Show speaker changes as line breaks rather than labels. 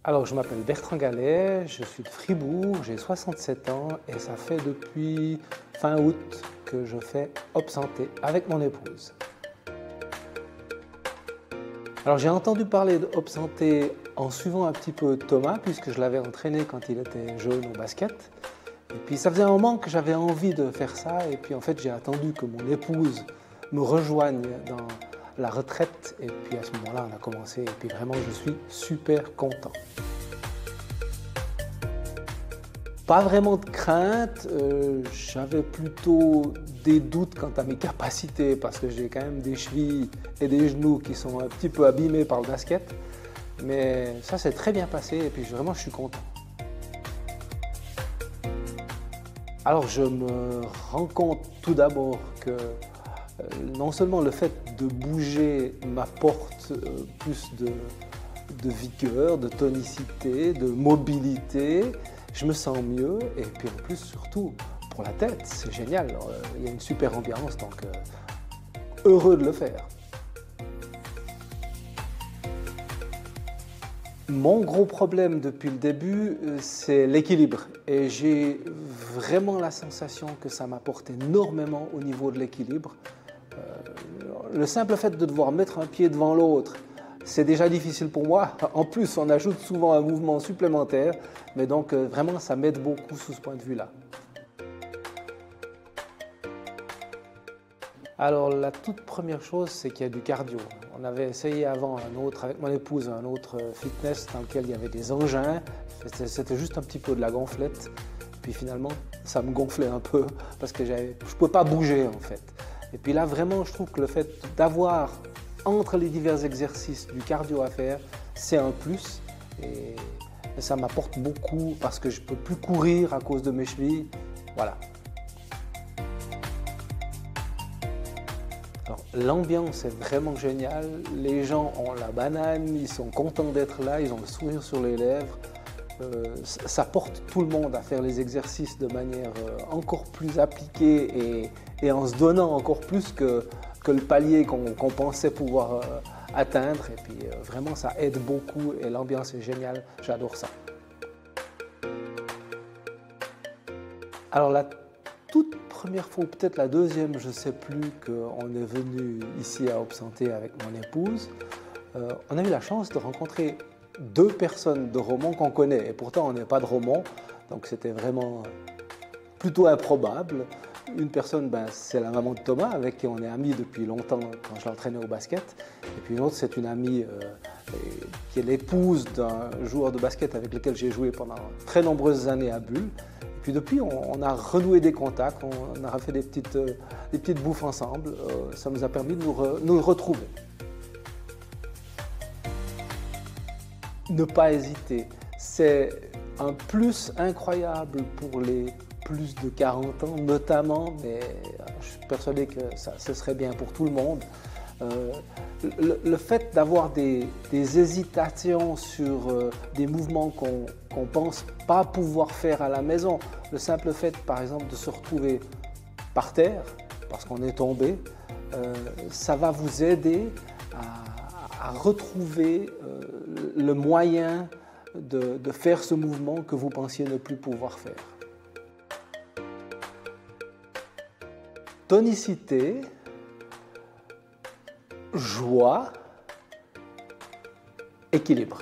Alors, je m'appelle Bertrand Gallet, je suis de Fribourg, j'ai 67 ans et ça fait depuis fin août que je fais Hop Santé avec mon épouse. Alors, j'ai entendu parler de Hop Santé en suivant un petit peu Thomas, puisque je l'avais entraîné quand il était jeune au basket. Et puis, ça faisait un moment que j'avais envie de faire ça. Et puis, en fait, j'ai attendu que mon épouse me rejoigne dans la retraite. Et puis, à ce moment-là, on a commencé. Et puis, vraiment, je suis super content. Pas vraiment de crainte, j'avais plutôt des doutes quant à mes capacités parce que j'ai quand même des chevilles et des genoux qui sont un petit peu abîmés par le basket. Mais ça s'est très bien passé et puis vraiment je suis content. Alors je me rends compte tout d'abord que non seulement le fait de bouger m'apporte plus de vigueur, de tonicité, de mobilité, je me sens mieux et puis en plus surtout pour la tête, c'est génial, il y a une super ambiance donc heureux de le faire. Mon gros problème depuis le début, c'est l'équilibre et j'ai vraiment la sensation que ça m'apporte énormément au niveau de l'équilibre. Le simple fait de devoir mettre un pied devant l'autre, c'est déjà difficile pour moi. En plus, on ajoute souvent un mouvement supplémentaire, mais donc vraiment, ça m'aide beaucoup sous ce point de vue-là. Alors, la toute première chose, c'est qu'il y a du cardio. On avait essayé avant avec mon épouse, un autre fitness dans lequel il y avait des engins. C'était juste un petit peu de la gonflette. Puis finalement, ça me gonflait un peu parce que je ne pouvais pas bouger en fait. Et puis là, vraiment, je trouve que le fait d'avoir entre les divers exercices du cardio à faire, c'est un plus. Et ça m'apporte beaucoup parce que je ne peux plus courir à cause de mes chevilles. Voilà. L'ambiance est vraiment géniale, les gens ont la banane, ils sont contents d'être là, ils ont le sourire sur les lèvres. Ça porte tout le monde à faire les exercices de manière encore plus appliquée et en se donnant encore plus que le palier qu'on pensait pouvoir atteindre. Et puis vraiment ça aide beaucoup et l'ambiance est géniale, j'adore ça. Alors la toute première fois, ou peut-être la deuxième, je ne sais plus, qu'on est venu ici à Hop Santé avec mon épouse, on a eu la chance de rencontrer deux personnes de Romont qu'on connaît. Et pourtant, on n'est pas de Romont, donc c'était vraiment plutôt improbable. Une personne, c'est la maman de Thomas, avec qui on est amis depuis longtemps quand je l'entraînais au basket. Et puis une autre, c'est une amie qui est l'épouse d'un joueur de basket avec lequel j'ai joué pendant très nombreuses années à Bulle. Et puis depuis, on a renoué des contacts, on a fait des petites bouffes ensemble. Ça nous a permis de nous retrouver. Ne pas hésiter, c'est un plus incroyable pour les plus de 40 ans notamment, mais je suis persuadé que ce serait bien pour tout le monde. Le fait d'avoir des hésitations sur des mouvements qu'on ne pense pas pouvoir faire à la maison, le simple fait par exemple de se retrouver par terre parce qu'on est tombé, ça va vous aider à retrouver le moyen de faire ce mouvement que vous pensiez ne plus pouvoir faire. Tonicité, joie, équilibre.